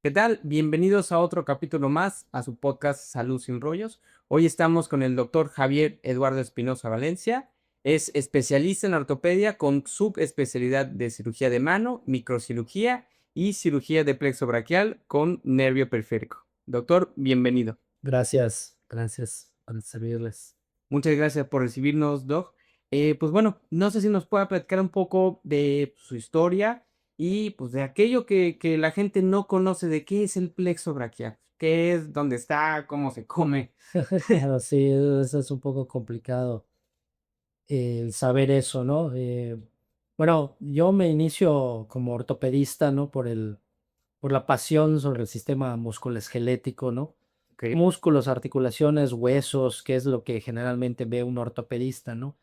¿Qué tal? Bienvenidos a otro capítulo más a su podcast Salud sin rollos. Hoy estamos con el doctor Javier Eduardo Espinosa Valencia. Es especialista en ortopedia con subespecialidad de cirugía de mano, microcirugía y cirugía de plexo braquial con nervio periférico. Doctor, bienvenido. Gracias por servirles. Muchas gracias por recibirnos, Doc. Pues bueno, no sé si nos pueda platicar un poco de su historia y pues de aquello que la gente no conoce de qué es el plexo braquial, qué es, dónde está, cómo se come. Claro, sí, eso es un poco complicado, el saber eso, ¿no? Bueno, yo me inicio como ortopedista, ¿no? Por la pasión sobre el sistema musculoesquelético, ¿no? Ok, Músculos, articulaciones, huesos, que es lo que generalmente ve un ortopedista, ¿no?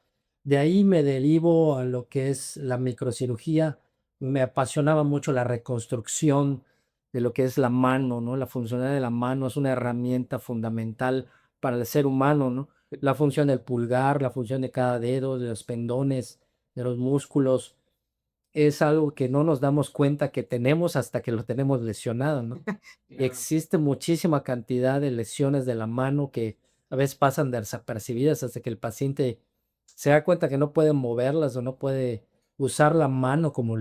De ahí me derivo a lo que es la microcirugía. Me apasionaba mucho la reconstrucción de lo que es la mano, ¿no? La funcionalidad de la mano es una herramienta fundamental para el ser humano, ¿no? La función del pulgar, la función de cada dedo, de los tendones, de los músculos, es algo que no nos damos cuenta que tenemos hasta que lo tenemos lesionado, ¿no? Y claro. existe muchísima cantidad de lesiones de la mano que a veces pasan desapercibidas hasta que el paciente se da cuenta que no puede moverlas o no puede usar la mano como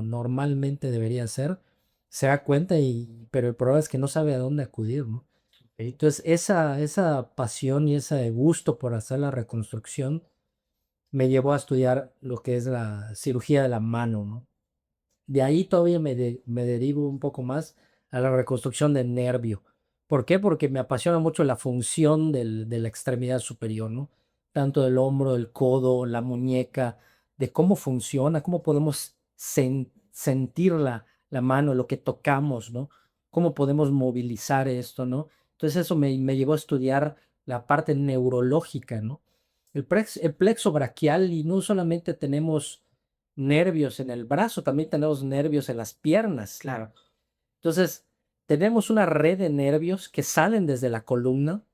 normalmente debería ser. Se da cuenta pero el problema es que no sabe a dónde acudir, ¿no? Ok. Entonces, esa pasión y ese gusto por hacer la reconstrucción me llevó a estudiar lo que es la cirugía de la mano, ¿no? De ahí todavía me derivo un poco más a la reconstrucción del nervio. ¿Por qué? Porque me apasiona mucho la función de la extremidad superior, ¿no? Tanto del hombro, el codo, la muñeca, de cómo funciona, cómo podemos sentir la mano, lo que tocamos, ¿no? Cómo podemos movilizar esto, ¿no? Entonces eso me llevó a estudiar la parte neurológica, ¿no? El plexo braquial, y no solamente tenemos nervios en el brazo, también tenemos nervios en las piernas. Claro. Entonces, tenemos una red de nervios que salen desde la columna,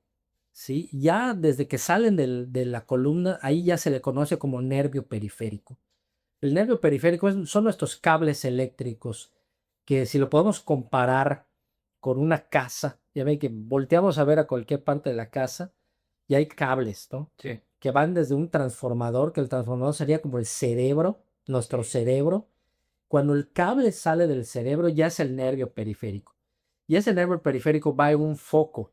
¿sí? Ya desde que salen de la columna, ahí ya se le conoce como nervio periférico. El nervio periférico son nuestros cables eléctricos, que si lo podemos comparar con una casa, ya ven que volteamos a ver a cualquier parte de la casa y hay cables, ¿no? Sí. Que van desde un transformador, que el transformador sería como el cerebro, nuestro Sí. cerebro. Cuando el cable sale del cerebro ya es el nervio periférico. Y ese nervio periférico va en un foco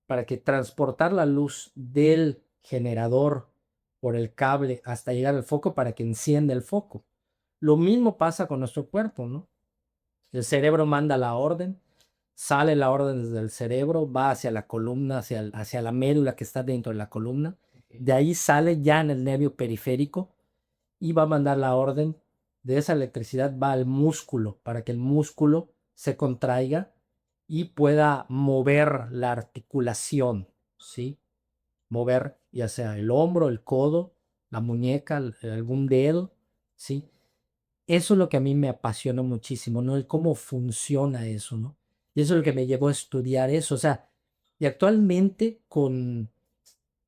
para que transportar la luz del generador por el cable hasta llegar al foco para que encienda el foco. Lo mismo pasa con nuestro cuerpo, ¿no? El cerebro manda la orden, sale la orden desde el cerebro, va hacia la columna, hacia la médula que está dentro de la columna. Ok. De ahí sale ya en el nervio periférico y va a mandar la orden de esa electricidad, va al músculo para que el músculo se contraiga y pueda mover la articulación, ¿sí? Mover ya sea el hombro, el codo, la muñeca, algún dedo, ¿sí? Eso es lo que a mí me apasionó muchísimo, ¿no? El cómo funciona eso, ¿no? Y eso es lo que me llevó a estudiar eso. O sea, y actualmente con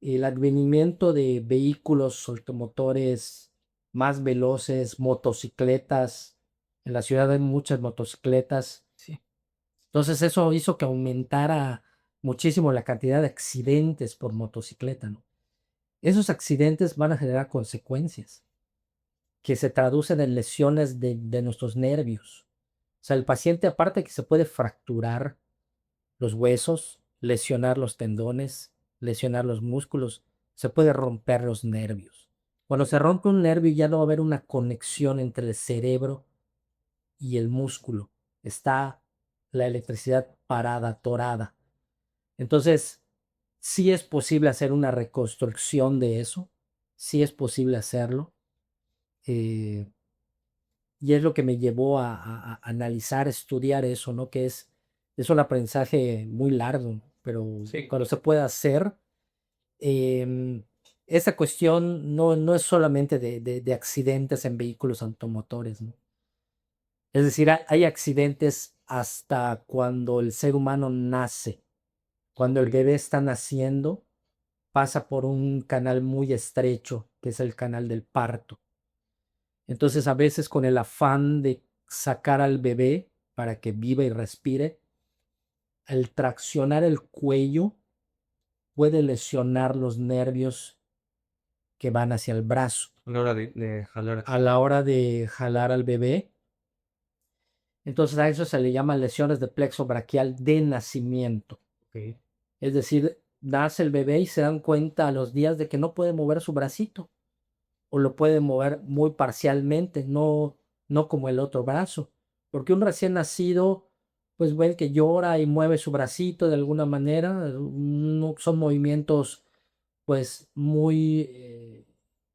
el advenimiento de vehículos automotores más veloces, motocicletas, en la ciudad hay muchas motocicletas. Sí. Entonces eso hizo que aumentara muchísimo la cantidad de accidentes por motocicleta, ¿no? Esos accidentes van a generar consecuencias que se traducen en lesiones de nuestros nervios. O sea, el paciente, aparte que se puede fracturar los huesos, lesionar los tendones, lesionar los músculos, se puede romper los nervios. Cuando se rompe un nervio ya no va a haber una conexión entre el cerebro y el músculo. Está la electricidad parada, atorada. Entonces, sí es posible hacer una reconstrucción de eso, sí es posible hacerlo. eh, Y es lo que me llevó a analizar, estudiar eso, ¿no? Que es un aprendizaje muy largo, pero Sí. cuando se puede hacer, em, esa cuestión no es solamente de accidentes en vehículos automotores, ¿no? Es decir, hay accidentes hasta cuando el ser humano nace, cuando el bebé está naciendo, pasa por un canal muy estrecho, que es el canal del parto. Entonces, a veces con el afán de sacar al bebé, para que viva y respire, al traccionar el cuello puede lesionar los nervios que van hacia el brazo. A la hora de jalar. A la hora de jalar al bebé, entonces a eso se le llama lesiones de plexo braquial de nacimiento. Ok. Es decir, nace el bebé y se dan cuenta a los días de que no puede mover su bracito o lo puede mover muy parcialmente, no como el otro brazo. Porque un recién nacido, pues ve que llora y mueve su bracito de alguna manera. No, son movimientos pues muy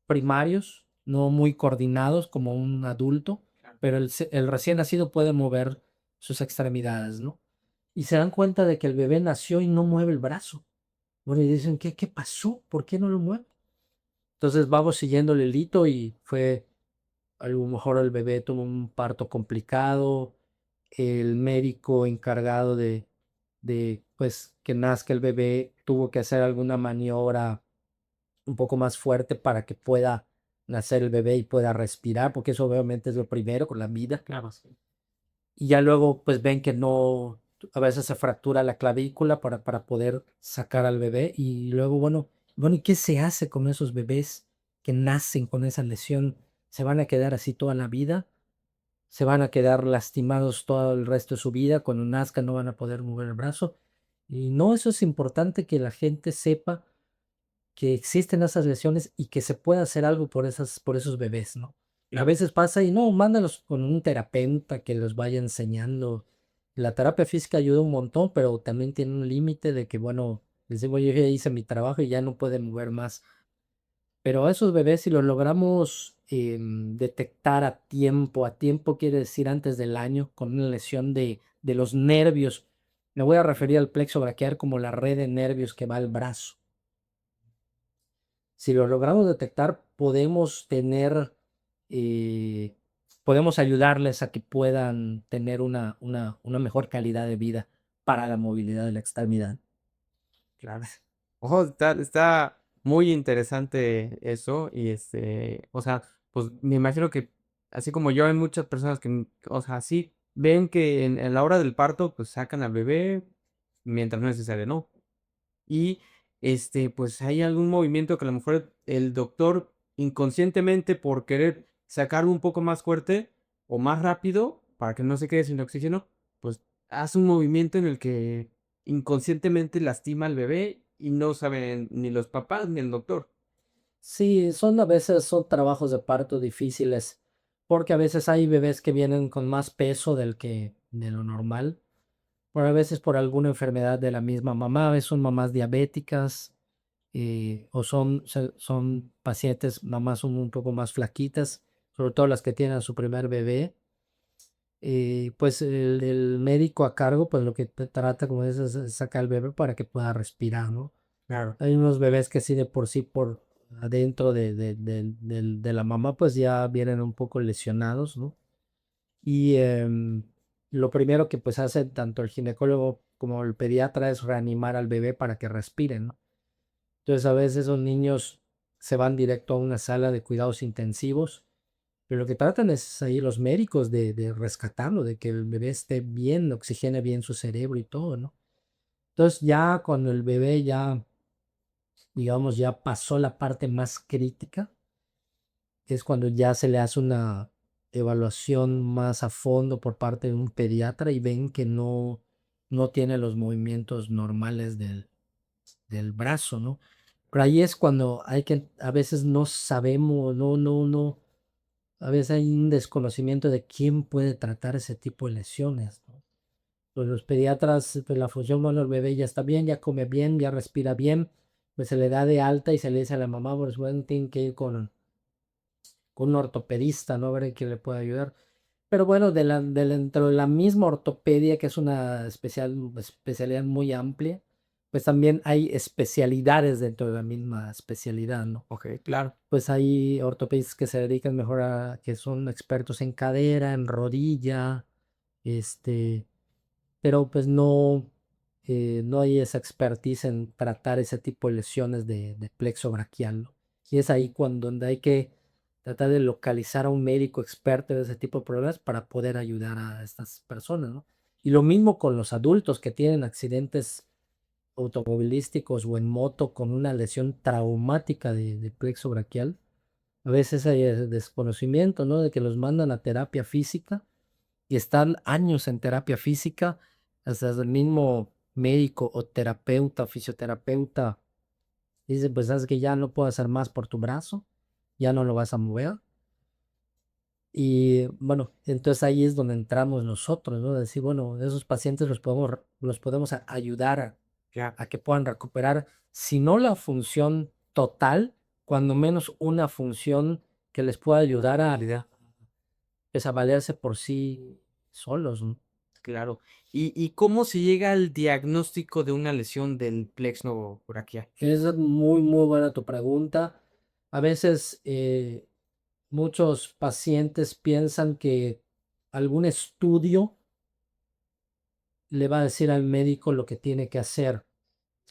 primarios, no muy coordinados como un adulto, Claro. pero el recién nacido puede mover sus extremidades, ¿no? Y se dan cuenta de que el bebé nació y no mueve el brazo. Bueno, y dicen, ¿qué pasó? ¿Por qué no lo mueve? Entonces vamos siguiendo el hilito y fue, a lo mejor el bebé tuvo un parto complicado, el médico encargado de pues que nazca el bebé tuvo que hacer alguna maniobra un poco más fuerte para que pueda nacer el bebé y pueda respirar, porque eso obviamente es lo primero con la vida. Claro, sí. Y ya luego pues ven que no, a veces se fractura la clavícula para poder sacar al bebé y luego, bueno, ¿y qué se hace con esos bebés que nacen con esa lesión? ¿Se van a quedar así toda la vida? ¿Se van a quedar lastimados todo el resto de su vida? Cuando nazcan no van a poder mover el brazo. Y no, eso es importante que la gente sepa que existen esas lesiones y que se puede hacer algo por esos bebés, ¿no? A Claro. veces pasa y no, mándalos con un terapeuta que los vaya enseñando. La terapia física ayuda un montón, pero también tiene un límite de que, bueno, les digo, yo ya hice mi trabajo y ya no pueden mover más. Pero a esos bebés, si los logramos detectar a tiempo quiere decir antes del año, con una lesión de los nervios. Me voy a referir al plexo braquial como la red de nervios que va al brazo. Si lo logramos detectar, eh, podemos ayudarles a que puedan tener una mejor calidad de vida para la movilidad de la extremidad. Claro. Ojo, está muy interesante eso. Y o sea, pues me imagino que así como yo, hay muchas personas que, o sea, sí ven que en la hora del parto, pues sacan al bebé mientras no es necesario, ¿no? Y pues hay algún movimiento que a lo mejor el doctor inconscientemente por querer sacarlo un poco más fuerte o más rápido para que no se quede sin oxígeno, pues hace un movimiento en el que inconscientemente lastima al bebé y no saben ni los papás ni el doctor. Sí, a veces son trabajos de parto difíciles, porque a veces hay bebés que vienen con más peso de lo normal, o a veces por alguna enfermedad de la misma mamá, a veces son mamás diabéticas, o son pacientes, mamás un poco más flaquitas, sobre todo las que tienen a su primer bebé. Pues el médico a cargo, pues lo que trata como es sacar al bebé para que pueda respirar, ¿no? Claro. Hay unos bebés que sí de por sí, por adentro de la mamá, pues ya vienen un poco lesionados, ¿no? Y lo primero que pues hace tanto el ginecólogo como el pediatra es reanimar al bebé para que respire, ¿no? Entonces a veces esos niños se van directo a una sala de cuidados intensivos, pero lo que tratan es ahí los médicos de rescatarlo, de que el bebé esté bien, oxigene bien su cerebro y todo, ¿no? Entonces ya cuando el bebé ya, digamos, ya pasó la parte más crítica, es cuando ya se le hace una evaluación más a fondo por parte de un pediatra y ven que no tiene los movimientos normales del brazo, ¿no? Pero ahí es cuando a veces no sabemos, no, a veces hay un desconocimiento de quién puede tratar ese tipo de lesiones, ¿no? Pues los pediatras, pues la función, bueno, el bebé ya está bien, ya come bien, ya respira bien, pues se le da de alta y se le dice a la mamá, pues bueno, tiene que ir con un ortopedista, ¿no? A ver quién le puede ayudar. Pero bueno, dentro de la misma ortopedia, que es una especialidad muy amplia, pues también hay especialidades dentro de la misma especialidad, ¿no? Ok, claro. Pues hay ortopedistas que se dedican mejor que son expertos en cadera, en rodilla, este, pero pues no hay esa expertise en tratar ese tipo de lesiones de plexo braquial, ¿no? Y es ahí cuando donde hay que tratar de localizar a un médico experto de ese tipo de problemas para poder ayudar a estas personas, ¿no? Y lo mismo con los adultos que tienen accidentes automovilísticos o en moto con una lesión traumática de plexo braquial. A veces hay desconocimiento, ¿no? De que los mandan a terapia física y están años en terapia física, hasta el mismo médico o terapeuta, fisioterapeuta, dice, pues sabes que ya no puedo hacer más por tu brazo, ya no lo vas a mover. Y bueno, entonces ahí es donde entramos nosotros, ¿no? Decir, bueno, esos pacientes los podemos ayudar Ya. a que puedan recuperar, si no la función total, cuando menos una función que les pueda ayudar pues, a valerse por sí solos, ¿no? Claro. ¿Y cómo se llega al diagnóstico de una lesión del plexo braquial? Es muy, muy buena tu pregunta. A veces muchos pacientes piensan que algún estudio le va a decir al médico lo que tiene que hacer.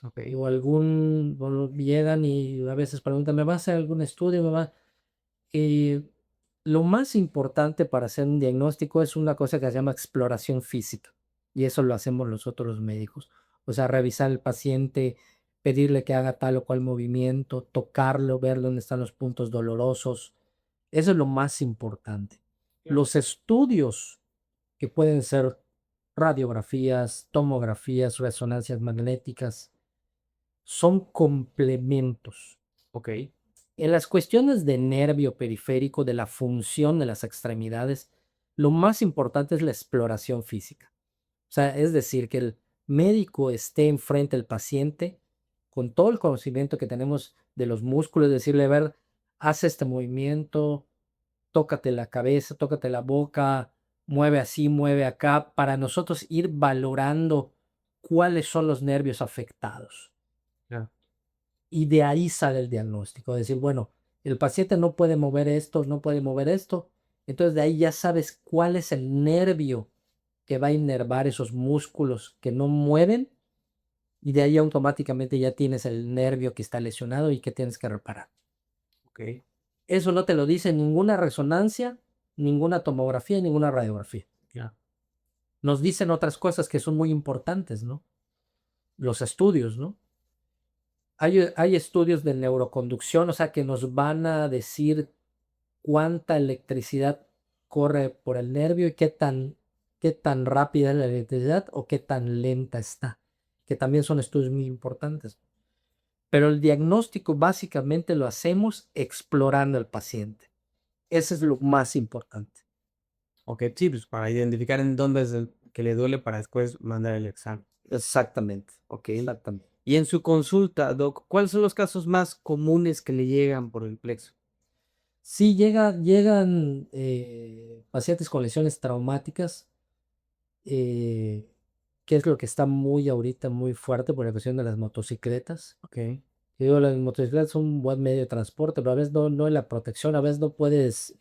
Okey. O bueno, llegan y a veces preguntan, ¿me va a hacer algún estudio? Eh, lo más importante para hacer un diagnóstico es una cosa que se llama exploración física. Y eso lo hacemos nosotros los médicos. O sea, revisar al paciente, pedirle que haga tal o cual movimiento, tocarlo, ver dónde están los puntos dolorosos. Eso es lo más importante. Claro. Los estudios que pueden ser radiografías, tomografías, resonancias magnéticas, son complementos. Okey. En las cuestiones de nervio periférico, de la función de las extremidades, lo más importante es la exploración física. O sea, es decir, que el médico esté enfrente del paciente con todo el conocimiento que tenemos de los músculos, decirle, a ver, haz este movimiento, tócate la cabeza, tócate la boca, mueve así, mueve acá, para nosotros ir valorando cuáles son los nervios afectados. Ya. Y de ahí sale el diagnóstico, decir, bueno, el paciente no puede mover esto, no puede mover esto. Entonces de ahí ya sabes cuál es el nervio que va a inervar esos músculos que no mueven y de ahí automáticamente ya tienes el nervio que está lesionado y que tienes que reparar. Okey. Eso no te lo dice ninguna resonancia, ninguna tomografía, ninguna radiografía. Ya. Nos dicen otras cosas que son muy importantes, ¿no? Los estudios, ¿no? Hay estudios de neuroconducción, o sea, que nos van a decir cuánta electricidad corre por el nervio y qué tan rápida es la electricidad o qué tan lenta está, que también son estudios muy importantes. Pero el diagnóstico básicamente lo hacemos explorando al paciente. Ese es lo más importante. Okey, sí, pues, para identificar en dónde es el que le duele para después mandar el examen. Exactamente, Okey. exactamente. Y en su consulta, doc, ¿cuáles son los casos más comunes que le llegan por el plexo? Sí, llegan pacientes con lesiones traumáticas, eh, que es lo que está muy ahorita muy fuerte por la cuestión de las motocicletas. Okey. Y digo, las motocicletas son un buen medio de transporte, pero a veces no en la protección, a veces no puedes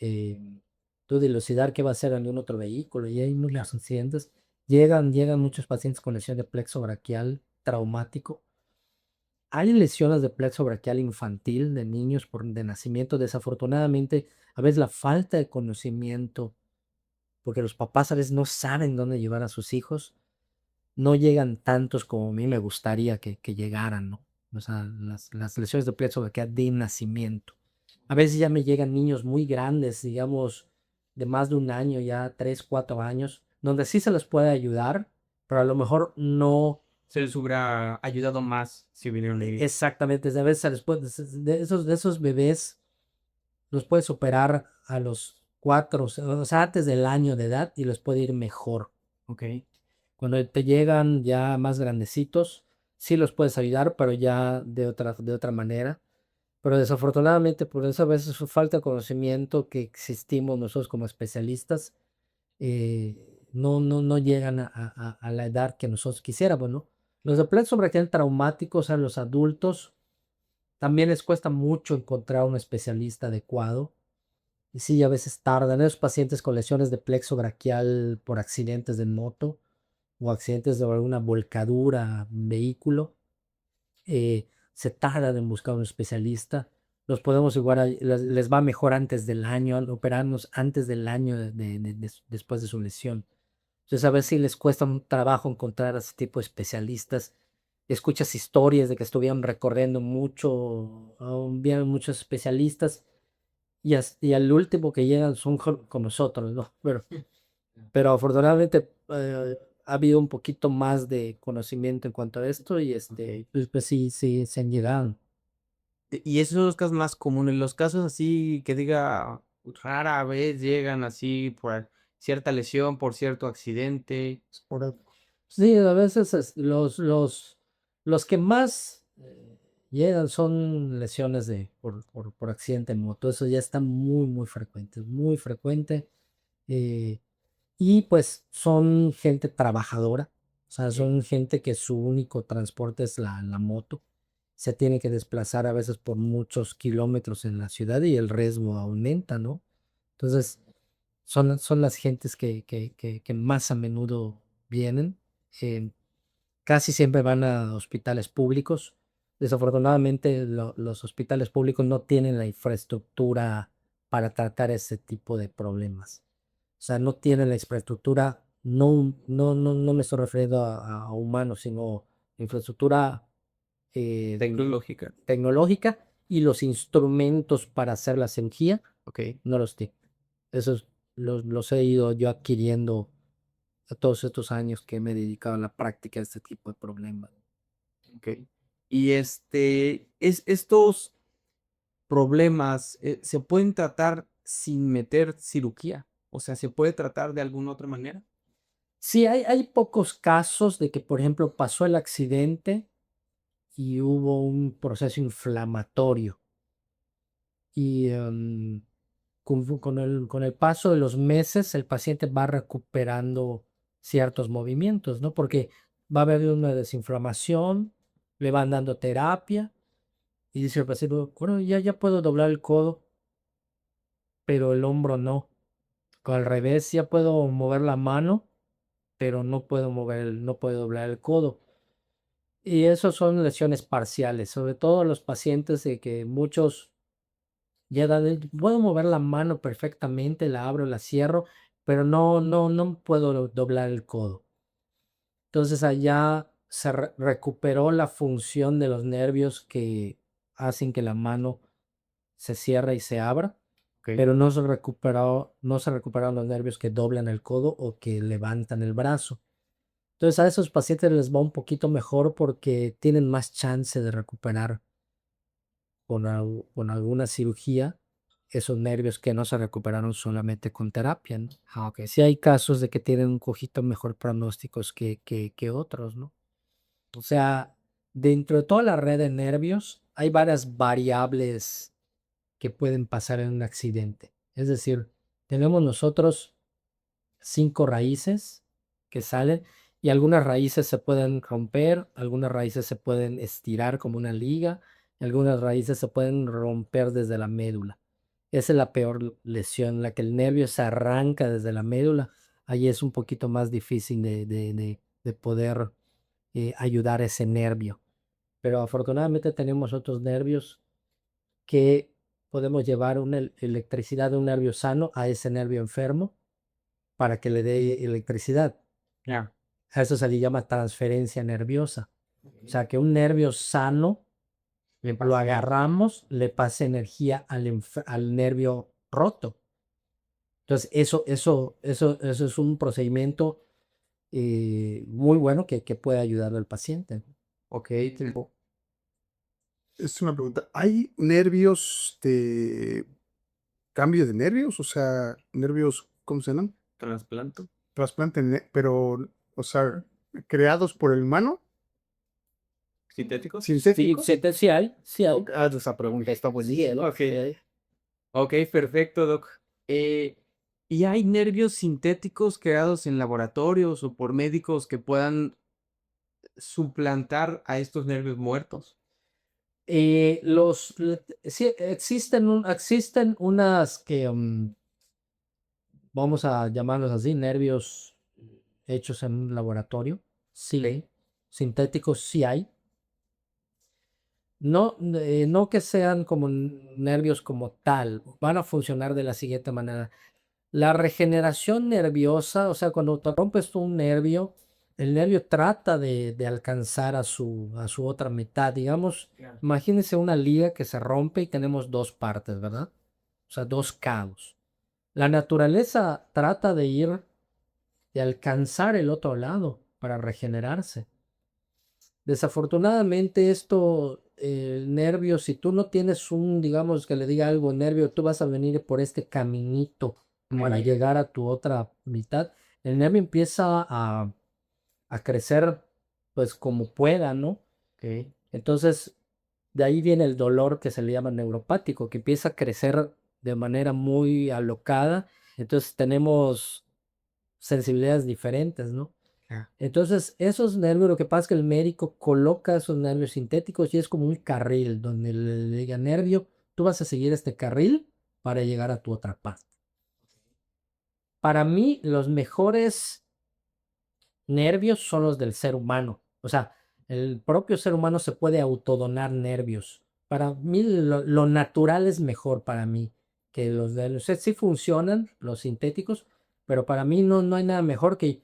tú dilucidar qué va a hacer algún otro vehículo y hay muchos accidentes. Llegan muchos pacientes con lesión de plexo braquial traumático. Hay lesiones de plexo braquial infantil de niños de nacimiento. Desafortunadamente, a veces la falta de conocimiento, porque los papás a veces no saben dónde llevar a sus hijos, no llegan tantos como a mí me gustaría que llegaran, ¿no? O sea, las lesiones de plexo braquial de nacimiento. A veces ya me llegan niños muy grandes, digamos, de más de un año, ya 3, 4 años, donde sí se les puede ayudar, pero a lo mejor no Se les hubiera ayudado más si hubieran vivido. exactamente. A veces se les puede, de esos bebés los puedes operar a los 4, o sea, antes del año de edad y les puede ir mejor. Okey. Cuando te llegan ya más grandecitos, sí los puedes ayudar, pero ya de otra manera. Pero desafortunadamente, por eso a veces falta de conocimiento que existimos nosotros como especialistas, no llegan a la edad que nosotros quisiéramos, ¿no? Los de plexo braquial traumáticos a los adultos también les cuesta mucho encontrar un especialista adecuado. Y sí, a veces tardan. Esos pacientes con lesiones de plexo braquial por accidentes de moto o accidentes de alguna volcadura, vehículo, se tardan en buscar un especialista. los podemos igual, les va mejor antes del año, al operarnos antes del año después de su lesión. Entonces, a ver si les cuesta un trabajo encontrar a ese tipo de especialistas. Escuchas historias de que estuvieron recorriendo mucho, vieron muchos especialistas y al último que llegan son con nosotros, ¿no? Pero afortunadamente ha habido un poquito más de conocimiento en cuanto a esto y pues sí, sí, se han llegado. Y esos son los casos más comunes, los casos así que diga rara vez llegan así por cierta lesión, por cierto accidente. Sí, a veces los que más llegan son lesiones por accidente en moto. Eso ya está muy, muy frecuente. eh, y pues son gente trabajadora, o sea, son gente que su único transporte es la moto. Se tiene que desplazar a veces por muchos kilómetros en la ciudad y el riesgo aumenta, ¿no? Entonces, son las gentes que más a menudo vienen. eh, Casi siempre van a hospitales públicos. Desafortunadamente, los hospitales públicos no tienen la infraestructura para tratar ese tipo de problemas. O sea, no tienen la infraestructura, no me estoy refiriendo a humanos, sino infraestructura Tecnológica. tecnológica y los instrumentos para hacer la cirugía Ok, no los tienen. Esos los he ido yo adquiriendo a todos estos años que me he dedicado a la práctica de este tipo de problemas. ok. Y estos problemas se pueden tratar sin meter cirugía. O sea, ¿se puede tratar de alguna otra manera? Sí, hay pocos casos de que, por ejemplo, pasó el accidente y hubo un proceso inflamatorio y con el paso de los meses el paciente va recuperando ciertos movimientos, ¿no? Porque va a haber una desinflamación, le van dando terapia y dice el paciente, bueno, ya puedo doblar el codo, pero el hombro no. Al revés, ya puedo mover la mano, pero no puedo doblar el codo. Y eso son lesiones parciales, sobre todo los pacientes de que muchos ya puedo mover la mano perfectamente, la abro, la cierro, pero no puedo doblar el codo. Entonces allá se recuperó la función de los nervios que hacen que la mano se cierre y se abra, Ok. pero no se recuperaron los nervios que doblan el codo o que levantan el brazo. Entonces a esos pacientes les va un poquito mejor porque tienen más chance de recuperar con alguna cirugía esos nervios que no se recuperaron solamente con terapia, ¿no? Sí hay casos de que tienen un poquito mejor pronósticos que otros, ¿no? O sea, dentro de toda la red de nervios hay varias variables que pueden pasar en un accidente. Es decir, tenemos nosotros 5 raíces que salen y algunas raíces se pueden romper, algunas raíces se pueden estirar como una liga, y algunas raíces se pueden romper desde la médula. Esa es la peor lesión, la que el nervio se arranca desde la médula. Ahí es un poquito más difícil de poder ayudar a ese nervio. Pero afortunadamente tenemos otros nervios que podemos llevar una electricidad de un nervio sano a ese nervio enfermo para que le dé electricidad. Ya. A eso se le llama transferencia nerviosa. O sea, que un nervio sano lo agarramos, le pasa energía al nervio roto. Entonces, eso es un procedimiento muy bueno que puede ayudar al paciente. Ok, Es una pregunta. ¿Hay nervios de cambio de nervios? O sea, nervios, ¿cómo se llaman? trasplanto. Trasplante, pero, o sea, creados por el humano, ¿Sintéticos? Sí, sintéticos. sí hay, sí hay. Esa pregunta está buenísima. Ok. Ok, perfecto, Doc. ¿Y hay nervios sintéticos creados en laboratorios o por médicos que puedan suplantar a estos nervios muertos? Sí, existen unas que, vamos a llamarlos así, nervios hechos en un laboratorio. Sí, sintéticos sí hay. No que sean como nervios como tal, van a funcionar de la siguiente manera. La regeneración nerviosa, o sea, cuando te rompes tú un nervio, el nervio trata de alcanzar a su otra mitad. Digamos, Claro. imagínense una liga que se rompe y tenemos dos partes, ¿verdad? O sea, dos cabos. La naturaleza trata de alcanzar el otro lado para regenerarse. Desafortunadamente esto, el nervio, si tú no tienes digamos que le diga algo, nervio, tú vas a venir por este caminito para llegar a tu otra mitad, el nervio empieza a crecer pues como pueda, ¿no? Ok. Entonces, de ahí viene el dolor que se le llama neuropático, que empieza a crecer de manera muy alocada. Entonces tenemos sensibilidades diferentes, ¿no? Ah, Entonces, esos nervios, lo que pasa es que el médico coloca esos nervios sintéticos y es como un carril donde le diga nervio, tú vas a seguir este carril para llegar a tu otra parte. Para mí, los mejores nervios son los del ser humano. O sea, el propio ser humano se puede autodonar nervios. Para mí, lo natural es mejor para mí que los de los. Sí funcionan los sintéticos, pero para mí no hay nada mejor que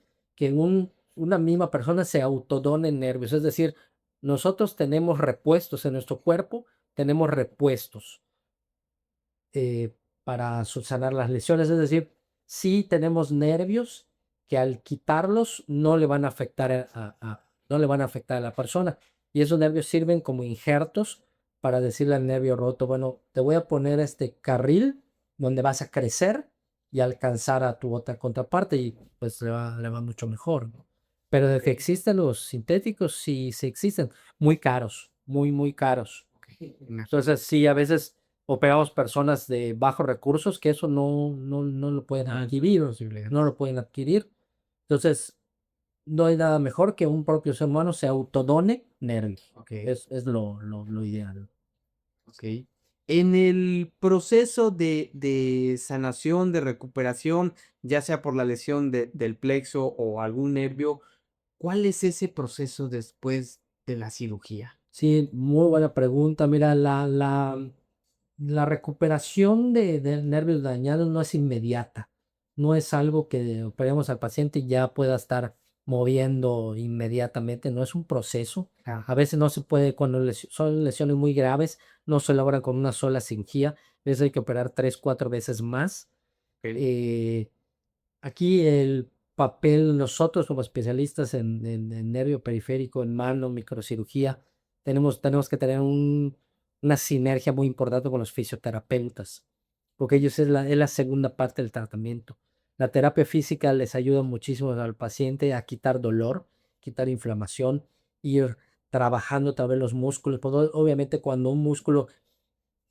una misma persona se autodone nervios. Es decir, nosotros tenemos repuestos en nuestro cuerpo, tenemos repuestos eh, para subsanar las lesiones. Es decir, sí tenemos nervios que al quitarlos no le van a afectar no le van a afectar a la persona. Y esos nervios sirven como injertos para decirle al nervio roto, bueno, te voy a poner este carril donde vas a crecer y alcanzar a tu otra contraparte y pues le va mucho mejor, ¿no? Pero de que existen los sintéticos, sí, sí existen, muy caros, muy caros. ok. Una- Entonces, sí, a veces operamos personas de bajos recursos que eso no lo pueden Ah, es adquirir, posible. no lo pueden adquirir. Entonces, no hay nada mejor que un propio ser humano se autodone nervios. Ok. Es lo ideal. Ok. En el proceso de sanación, de recuperación, ya sea por la lesión del plexo o algún nervio, ¿cuál es ese proceso después de la cirugía? Sí, muy buena pregunta. Mira, la recuperación de nervios dañados no es inmediata. No es algo que operemos al paciente y ya pueda estar moviendo inmediatamente. No es un proceso. Ah, A veces no se puede, cuando son lesiones muy graves, no se logra con una sola cirugía. A veces hay que operar 3, 4 veces más. ok. Eh, Aquí el papel, nosotros como especialistas en nervio periférico, en mano, microcirugía, tenemos que tener una sinergia muy importante con los fisioterapeutas, porque ellos es la segunda parte del tratamiento. La terapia física les ayuda muchísimo al paciente a quitar dolor, quitar inflamación, ir trabajando otra vez los músculos. Porque obviamente cuando un músculo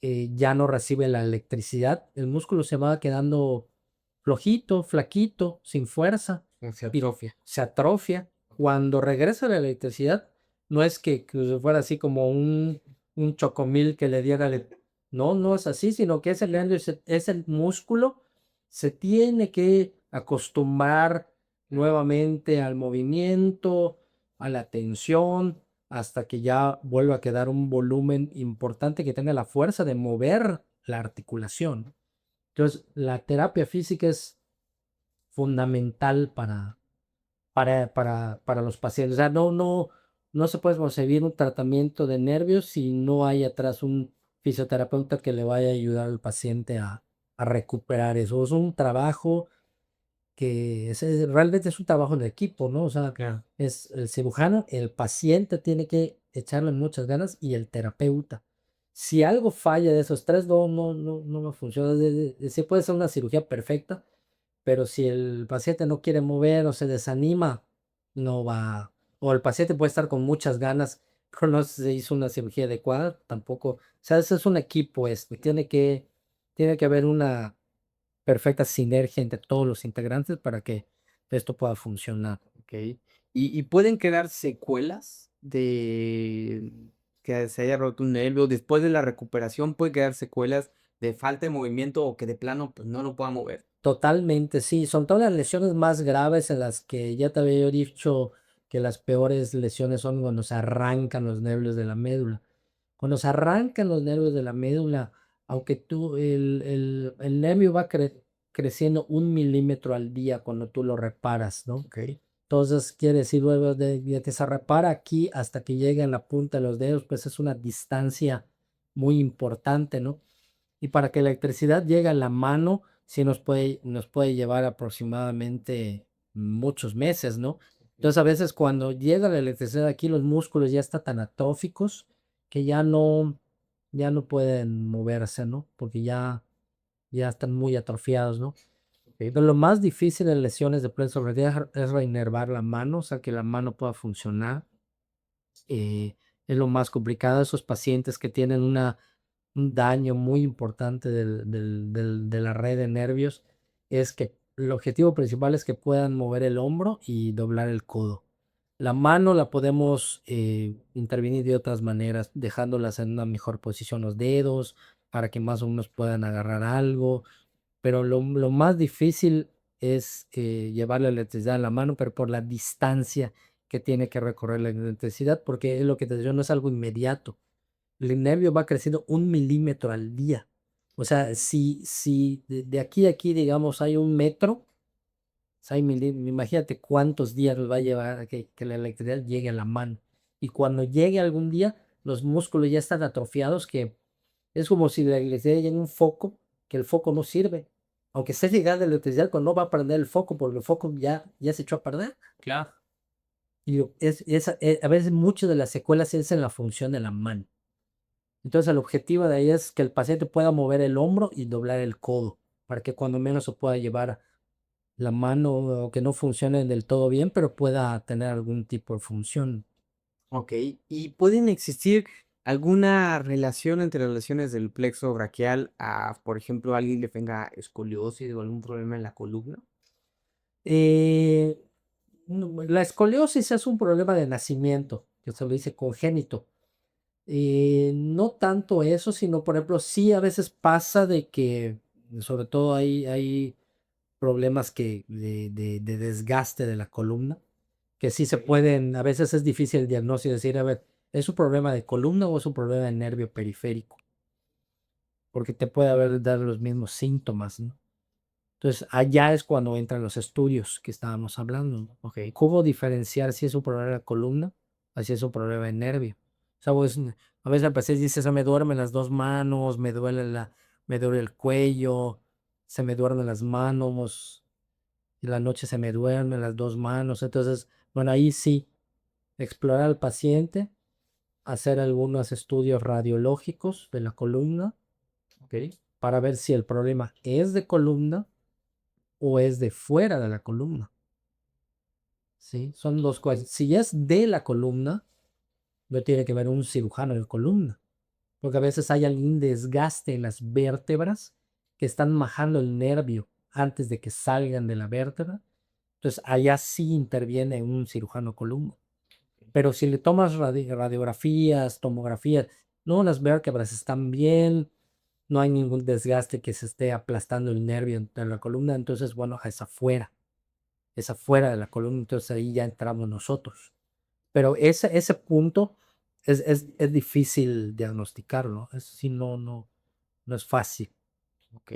ya no recibe la electricidad, el músculo se va quedando flojito, flaquito, sin fuerza, Como se y atrofia. se atrofia. Cuando regresa la electricidad, no es que fuera así como un chocomil que le diera, no, no es así, sino que ese nervio, es el músculo, se tiene que acostumbrar nuevamente al movimiento, a la tensión, hasta que ya vuelva a quedar un volumen importante que tenga la fuerza de mover la articulación. Entonces, la terapia física es fundamental para los pacientes. O sea, no se puede concebir un tratamiento de nervios si no hay atrás un fisioterapeuta que le vaya a ayudar al paciente a recuperar eso. Es un trabajo que realmente es un trabajo en equipo, ¿no? O sea, Claro. es el cirujano, el paciente tiene que echarle muchas ganas y el terapeuta. Si algo falla de esos tres, no funciona. Sí puede ser una cirugía perfecta, pero si el paciente no quiere mover o se desanima, no va. O el paciente puede estar con muchas ganas, pero no se hizo una cirugía adecuada, tampoco. O sea, ese es un equipo esto, y tiene que haber una perfecta sinergia entre todos los integrantes para que esto pueda funcionar. Ok. ¿Y pueden quedar secuelas de que se haya roto un nervio? Después de la recuperación, ¿puede quedar secuelas de falta de movimiento o que de plano pues, no lo pueda mover? Totalmente, sí. Son todas las lesiones más graves en las que ya te había yo dicho que las peores lesiones son cuando se arrancan los nervios de la médula. Cuando se arrancan los nervios de la médula, aunque el nervio va creciendo 1 milímetro al día cuando tú lo reparas, ¿no? Ok. Entonces, quiere decir, luego de que se repara aquí hasta que llegue a la punta de los dedos, pues es una distancia muy importante, ¿no? Y para que la electricidad llegue a la mano, sí nos puede llevar aproximadamente muchos meses, ¿no? Entonces, a veces cuando llega la electricidad aquí, los músculos ya están tan atróficos que ya no pueden moverse, ¿no? Porque ya están muy atrofiados, ¿no? Pero lo más difícil en lesiones de plexo braquial es reinervar la mano, o sea, que la mano pueda funcionar. Es lo más complicado. Esos pacientes que tienen un daño muy importante de la red de nervios, es que el objetivo principal es que puedan mover el hombro y doblar el codo. La mano la podemos intervenir de otras maneras, dejándolas en una mejor posición los dedos, para que más o menos puedan agarrar algo, pero lo más difícil es llevar la electricidad en la mano, pero por la distancia que tiene que recorrer la electricidad, porque es lo que te digo, no es algo inmediato. El nervio va creciendo 1 milímetro al día. O sea, si de aquí a aquí, digamos, hay 1 metro, o sea, imagínate cuántos días nos va a llevar a que la electricidad llegue a la mano. Y cuando llegue algún día, los músculos ya están atrofiados, que es como si la electricidad llega a un foco, que el foco no sirve. Aunque esté llegando la electricidad, cuando no va a prender el foco, porque el foco ya se echó a perder. Claro. Y a veces muchas de las secuelas es en la función de la mano. Entonces el objetivo de ahí es que el paciente pueda mover el hombro y doblar el codo, para que cuando menos se pueda llevar la mano, o que no funcione del todo bien, pero pueda tener algún tipo de función. Ok. ¿Y pueden existir alguna relación entre las lesiones del plexo braquial a, por ejemplo, alguien que tenga escoliosis o algún problema en la columna? Eh, la escoliosis es un problema de nacimiento, que se lo dice congénito. No tanto eso, sino, por ejemplo, sí a veces pasa de que, sobre todo, hay problemas de desgaste de la columna, que sí se pueden, a veces es difícil el diagnóstico, decir, a ver, ¿es un problema de columna o es un problema de nervio periférico? Porque te puede dar los mismos síntomas, ¿no? Entonces, allá es cuando entran los estudios que estábamos hablando, ¿no? Ok. ¿Cómo diferenciar si es un problema de columna o si es un problema de nervio? O sea, pues, a veces el paciente dice, se me duermen las dos manos, me duele el cuello, se me duermen las manos, y la noche se me duermen las dos manos. Entonces, bueno, ahí sí, explorar al paciente, hacer algunos estudios radiológicos de la columna, Ok. para ver si el problema es de columna o es de fuera de la columna. ¿Sí? Son dos cosas. Si es de la columna, no tiene que ver un cirujano de columna, porque a veces hay algún desgaste en las vértebras que están majando el nervio antes de que salgan de la vértebra. Entonces, allá sí interviene un cirujano de columna. Pero si le tomas radiografías, tomografías, no, las vértebras están bien, no hay ningún desgaste que se esté aplastando el nervio de la columna, entonces, bueno, es afuera de la columna, entonces ahí ya entramos nosotros. Pero ese punto es difícil diagnosticarlo, eso sí, no es fácil. Ok.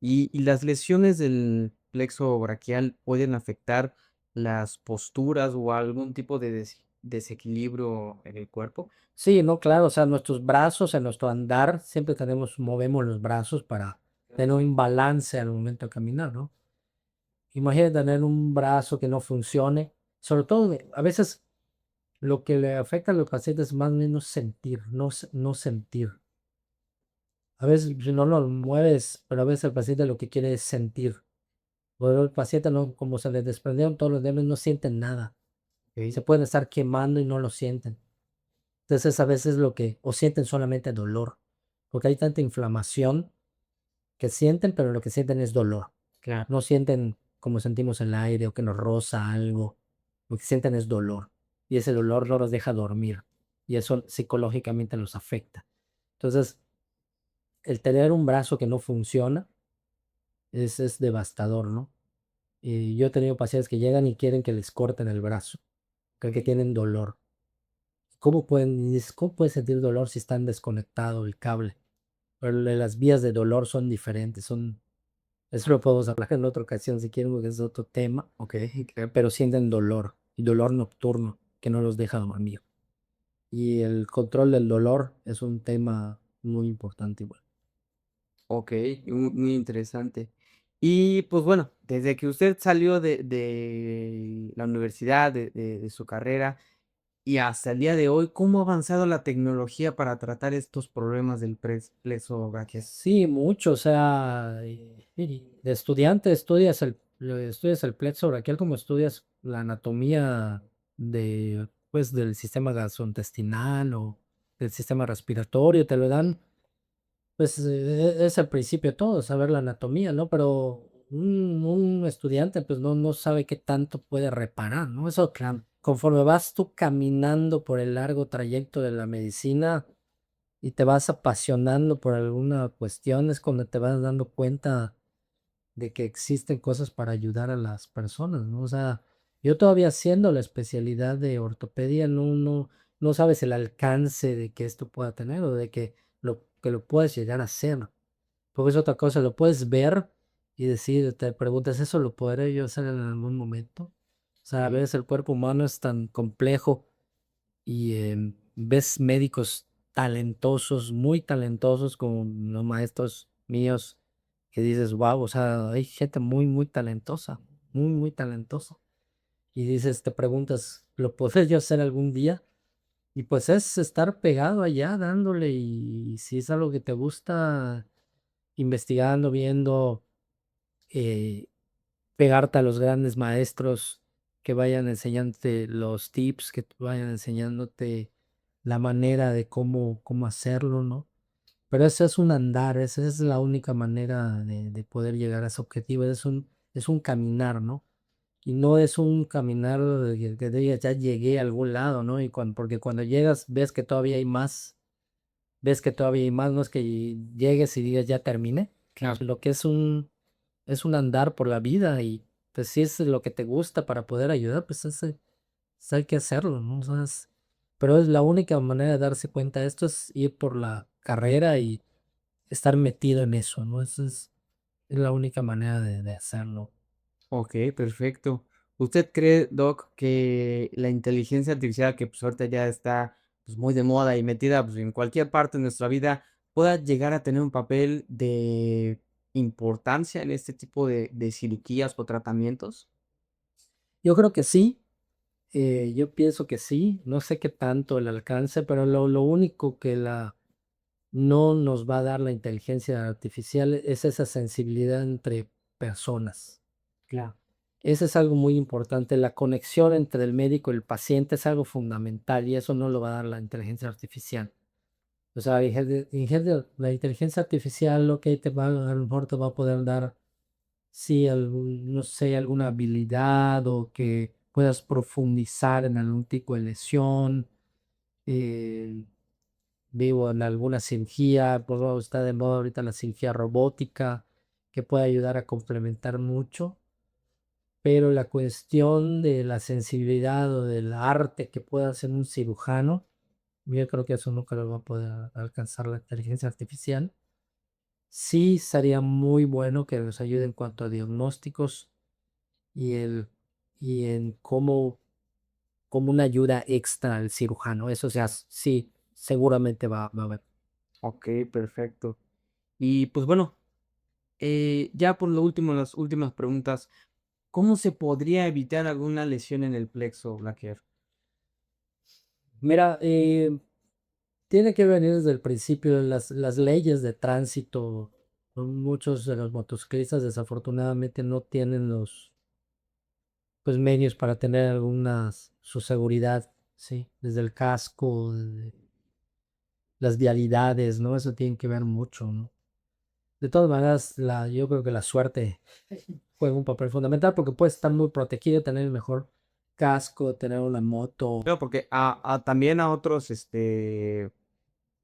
¿Y las lesiones del plexo braquial pueden afectar las posturas o algún tipo de desequilibrio en el cuerpo? Sí, no, claro, o sea, nuestros brazos, en nuestro andar, siempre movemos los brazos para tener un balance al momento de caminar, ¿no? Imagínate tener un brazo que no funcione, sobre todo, a veces lo que le afecta a los pacientes es más o menos sentir, no sentir. A veces si no lo mueves, pero a veces el paciente lo que quiere es sentir. Pero el paciente, no, como se le desprendieron todos los nervios, no sienten nada. Se Ok. pueden estar quemando y no lo sienten. Entonces a veces o sienten solamente dolor, porque hay tanta inflamación que sienten, pero lo que sienten es dolor. Claro. No sienten como sentimos el aire o que nos roza algo. Lo que sienten es dolor. Y ese dolor no los deja dormir. Y eso psicológicamente los afecta. Entonces, el tener un brazo que no funciona es devastador, ¿no? Y yo he tenido pacientes que llegan y quieren que les corten el brazo, creen que tienen dolor. ¿Cómo pueden sentir dolor si están desconectado el cable? Pero las vías de dolor son diferentes, eso lo podemos hablar en otra ocasión si quieren, porque es otro tema, Ok, claro. pero sienten dolor, y dolor nocturno, que no los deja dormir. Y el control del dolor es un tema muy importante igual. Ok, muy interesante. Y pues bueno, desde que usted salió de la universidad, de su carrera, y hasta el día de hoy, ¿cómo ha avanzado la tecnología para tratar estos problemas del plexo braquial? Sí, mucho, o sea, y de estudiante estudias el plexo braquial como estudias la anatomía pues, del sistema gastrointestinal o del sistema respiratorio, te lo dan, pues es el principio de todo, saber la anatomía, ¿no? Pero un estudiante pues no sabe qué tanto puede reparar, ¿no? Eso, Claro. conforme vas tú caminando por el largo trayecto de la medicina, y te vas apasionando por alguna cuestión, es cuando te vas dando cuenta de que existen cosas para ayudar a las personas, ¿no? O sea, yo todavía haciendo la especialidad de ortopedia, no sabes el alcance de que esto pueda tener o de que lo puedes llegar a hacer. Porque es otra cosa, lo puedes ver y decir, te preguntas, ¿eso lo podré yo hacer en algún momento? O sea, a Sí. veces el cuerpo humano es tan complejo y ves médicos talentosos, muy talentosos, como los maestros míos, que dices, wow, o sea, hay gente muy talentosa, muy talentosa. Y dices, te preguntas, ¿lo podré yo hacer algún día? Y pues es estar pegado allá dándole y si es algo que te gusta, investigando, viendo, eh, pegarte a los grandes maestros que vayan enseñándote los tips, que vayan enseñándote la manera de cómo hacerlo, ¿no? Pero ese es un andar, esa es la única manera de poder llegar a ese objetivo, es un caminar, ¿no? Y no es un caminar de que digas, ya llegué a algún lado, ¿no? Porque cuando llegas ves que todavía hay más, no es que llegues y digas, ya terminé. Claro. Lo que es un andar por la vida y pues si es lo que te gusta para poder ayudar, pues hay que hacerlo, ¿no? O sea, pero es la única manera de darse cuenta de esto es ir por la carrera y estar metido en eso, ¿no? Es la única manera de hacerlo. Ok, perfecto. ¿Usted cree, Doc, que la inteligencia artificial, que pues ahorita ya está pues, muy de moda y metida pues, en cualquier parte de nuestra vida, pueda llegar a tener un papel de importancia en este tipo de cirugías o tratamientos? Yo creo que sí, yo pienso que sí, no sé qué tanto el alcance, pero lo único que no nos va a dar la inteligencia artificial es esa sensibilidad entre personas. Claro. Eso es algo muy importante. La conexión entre el médico y el paciente es algo fundamental y eso no lo va a dar la inteligencia artificial. O sea, la inteligencia artificial lo que a lo mejor te va a poder dar, sí, no sé, alguna habilidad o que puedas profundizar en algún tipo de lesión. eh, Vivo en alguna cirugía, pues bueno, está de moda ahorita la cirugía robótica, que puede ayudar a complementar mucho, pero la cuestión de la sensibilidad o del arte que pueda hacer un cirujano, yo creo que eso nunca lo va a poder alcanzar la inteligencia artificial. Sí sería muy bueno que nos ayude en cuanto a diagnósticos y, y en como una ayuda extra al cirujano. Eso sea, sí, seguramente va a haber. Ok, perfecto. Y pues bueno, ya por lo último, las últimas preguntas, ¿cómo se podría evitar alguna lesión en el plexo braquial? Mira, tiene que venir desde el principio las leyes de tránsito. Muchos de los motociclistas desafortunadamente no tienen los pues, medios para tener su seguridad, ¿sí? Desde el casco, desde las vialidades, ¿no? Eso tiene que ver mucho, ¿no? De todas maneras, yo creo que la suerte juega un papel fundamental porque puedes estar muy protegido, tener el mejor casco, tener una moto. Claro, porque también a otros,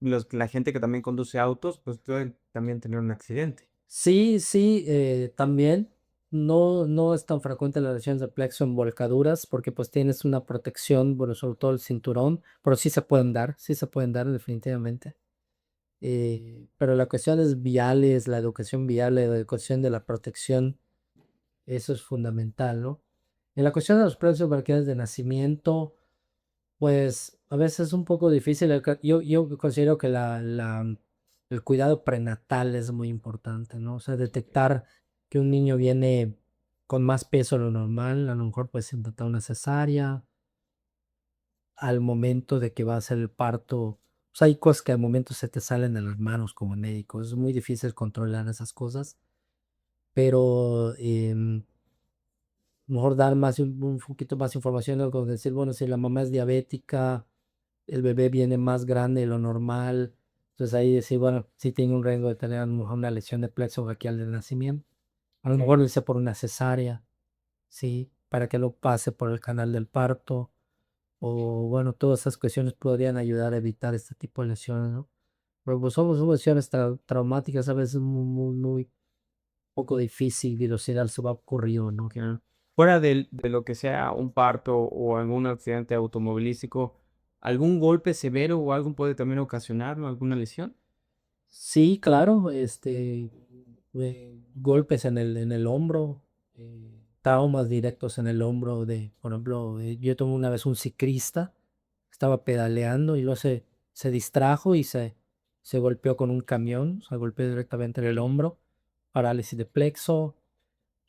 la gente que también conduce autos, pues pueden también tener un accidente. Sí, sí, también. no es tan frecuente las lesiones de plexo en volcaduras porque pues tienes una protección, bueno, sobre todo el cinturón, pero sí se pueden dar definitivamente. Pero la cuestión es viales, la educación vial, la educación de la protección, eso es fundamental, ¿no? En la cuestión de los plexos braquiales de nacimiento, pues a veces es un poco difícil. Yo considero que el cuidado prenatal es muy importante, ¿no? O sea, detectar que un niño viene con más peso de lo normal, a lo mejor puedes intentar una cesárea al momento de que va a ser el parto. O sea, hay cosas que al momento se te salen de las manos como médico. Es muy difícil controlar esas cosas, pero mejor dar un poquito más información, ¿no? Como decir, bueno, si la mamá es diabética, el bebé viene más grande de lo normal. Entonces ahí decir, bueno, sí tiene un riesgo de tener a lo mejor una lesión de plexo braquial de nacimiento. A lo mejor lo hice por una cesárea, sí, para que lo pase por el canal del parto. O bueno, todas esas cuestiones podrían ayudar a evitar este tipo de lesiones, ¿no? Pero pues son lesiones traumáticas, a veces muy poco difícil dilucidar si va a ocurrir o no. Fuera de lo que sea un parto o algún accidente automovilístico, ¿algún golpe severo o algo puede también ocasionar, ¿no?, alguna lesión? Sí, claro, golpes en el hombro, traumas directos en el hombro por ejemplo, yo tuve una vez un ciclista, estaba pedaleando y luego se distrajo y se golpeó con un camión, se golpeó directamente en el hombro, parálisis de plexo,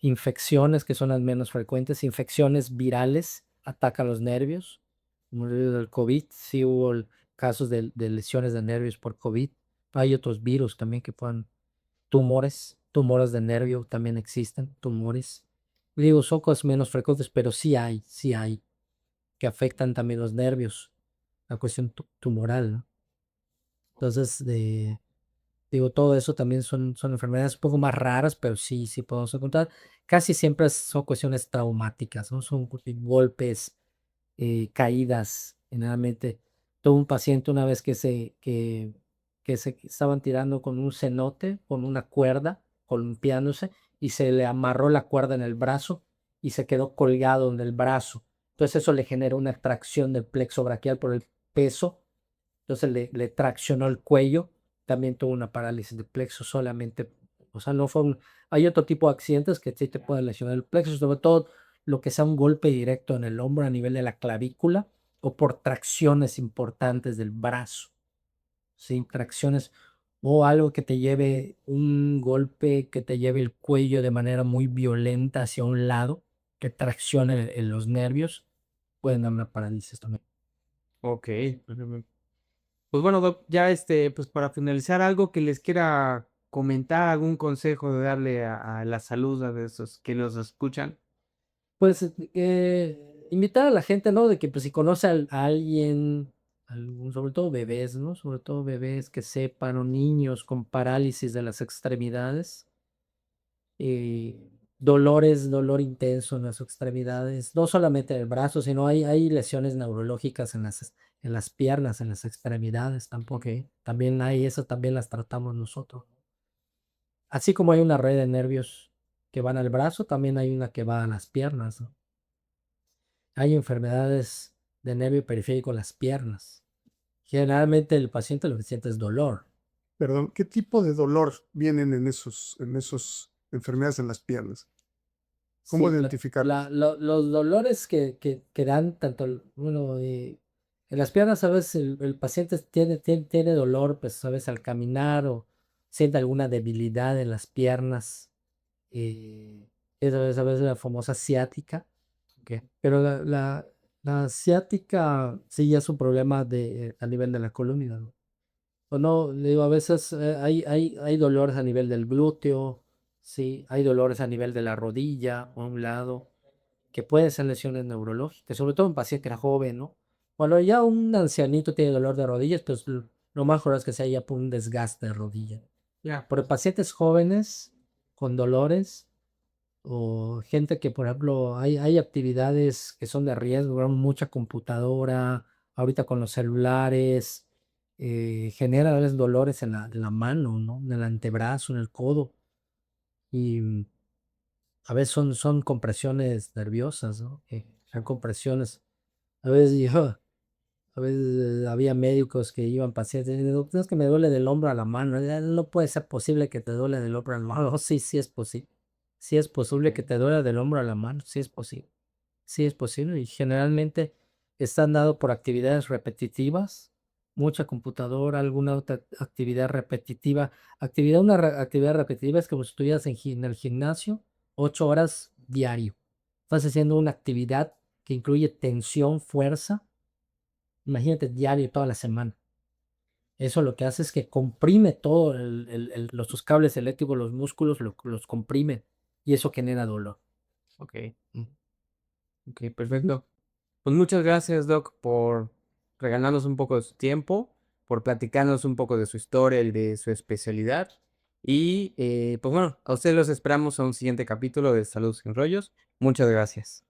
infecciones que son las menos frecuentes, infecciones virales atacan los nervios, como el del COVID, sí hubo casos de lesiones de nervios por COVID. Hay otros virus también que puedan, tumores de nervio también existen, tumores. Digo, son cosas menos frecuentes, pero sí hay, que afectan también los nervios, la cuestión tumoral, ¿no? Entonces, digo, todo eso también son enfermedades un poco más raras, pero sí podemos encontrar. Casi siempre son cuestiones traumáticas, ¿no? Son golpes, caídas, generalmente. Tuve un paciente una vez que se estaban tirando con un cenote, con una cuerda, columpiándose, y se le amarró la cuerda en el brazo y se quedó colgado en el brazo. Entonces eso le generó una tracción del plexo braquial por el peso. Entonces le traccionó el cuello, también tuvo una parálisis de plexo solamente, o sea, no fue hay otro tipo de accidentes que sí te pueden lesionar el plexo, sobre todo lo que sea un golpe directo en el hombro a nivel de la clavícula o por tracciones importantes del brazo, ¿sí? Tracciones o algo que te lleve un golpe que te lleve el cuello de manera muy violenta hacia un lado, que traccione en los nervios, pueden dar una parálisis también. Ok. Pues bueno, Doc, ya pues para finalizar, algo que les quiera comentar, algún consejo de darle a la salud a esos que nos escuchan. Pues, invitar a la gente, ¿no? De que, pues, si conoce a alguien, sobre todo bebés, ¿no? Sobre todo bebés que sepan, o niños con parálisis de las extremidades, dolor intenso en las extremidades, no solamente en el brazo, sino hay lesiones neurológicas en las piernas, en las extremidades tampoco. También hay eso, también las tratamos nosotros. Así como hay una red de nervios que van al brazo, también hay una que va a las piernas, ¿no? Hay enfermedades de nervio periférico en las piernas. Generalmente el paciente lo que siente es dolor. Perdón, ¿qué tipo de dolor vienen en esos enfermedades en las piernas? ¿Cómo Sí, identificarlos? los dolores que dan tanto, bueno, en las piernas a veces el paciente tiene dolor, pues a veces al caminar o siente alguna debilidad en las piernas. eh, Eso es a veces la famosa ciática. Pero la ciática sí ya es un problema a nivel de la columna, ¿no? O no, le digo, a veces hay dolores a nivel del glúteo, sí, hay dolores a nivel de la rodilla, a un lado, que pueden ser lesiones neurológicas, sobre todo en paciente que era joven, ¿no? Cuando ya un ancianito tiene dolor de rodillas, pues lo más probable es que sea ya por un desgaste de rodilla. Ya. Pero en pacientes jóvenes con dolores, o gente que, por ejemplo, hay actividades que son de riesgo, ¿verdad? Mucha computadora, ahorita con los celulares, genera a veces dolores en la mano, ¿no? En el antebrazo, en el codo. Y a veces son compresiones nerviosas, ¿no? Son compresiones. A veces a veces había médicos que iban pacientes y decían, doctor, es que me duele del hombro a la mano. No puede ser posible que te duele del hombro a la mano. Sí, sí es posible. Sí es posible que te duela del hombro a la mano. Sí es posible. Sí es posible. Y generalmente están dados por actividades repetitivas, mucha computadora, alguna otra actividad repetitiva. Actividad repetitiva es como si estuvieras en el gimnasio 8 horas diario. Estás haciendo una actividad que incluye tensión, fuerza. Imagínate diario toda la semana. Eso lo que hace es que comprime todo los cables eléctricos, los músculos los comprime y eso genera dolor. Ok, ok, perfecto. Pues muchas gracias, Doc, por regalarnos un poco de su tiempo, por platicarnos un poco de su historia y de su especialidad. Y pues bueno, a ustedes los esperamos a un siguiente capítulo de Salud sin Rollos. Muchas gracias.